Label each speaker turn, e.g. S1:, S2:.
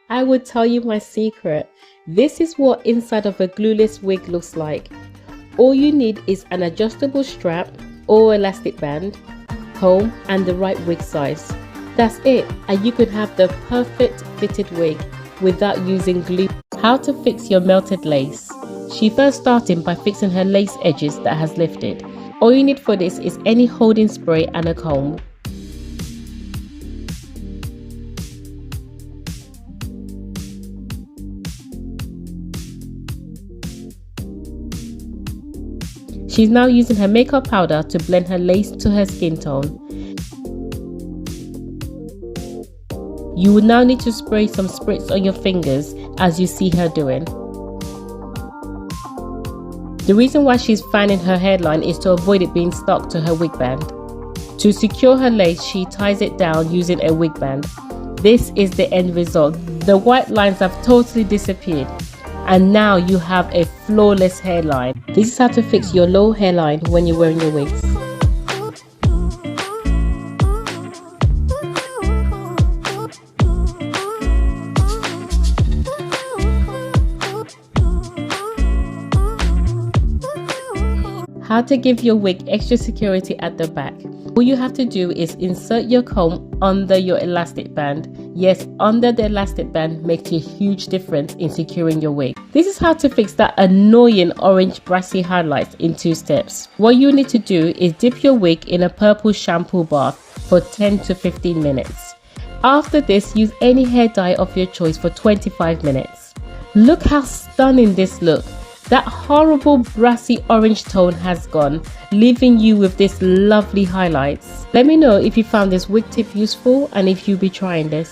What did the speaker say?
S1: I would tell you my secret. This is what inside of a glueless wig looks like. All you need is an adjustable strap or elastic band, comb and the right wig size. That's it, and you can have the perfect fitted wig without using glue. How to fix your melted lace. She first started by fixing her lace edges that has lifted. All you need for this is any holding spray and a comb. She's now using her makeup powder to blend her lace to her skin tone. You will now need to spray some spritz on your fingers as you see her doing. The reason why she's fanning her hairline is to avoid it being stuck to her wig band. To secure her lace, she ties it down using a wig band. This is the end result. The white lines have totally disappeared. And now you have a flawless hairline. This is how to fix your low hairline when you're wearing your wigs. How to give your wig extra security at the back. All you have to do is insert your comb under your elastic band. Yes, under the elastic band makes a huge difference in securing your wig. This is how to fix that annoying orange brassy highlights in 2 steps. What you need to do is dip your wig in a purple shampoo bath for 10 to 15 minutes. After this, use any hair dye of your choice for 25 minutes. Look how stunning this looks. That horrible brassy orange tone has gone, leaving you with this lovely highlights. Let me know if you found this wig tip useful and if you'll be trying this.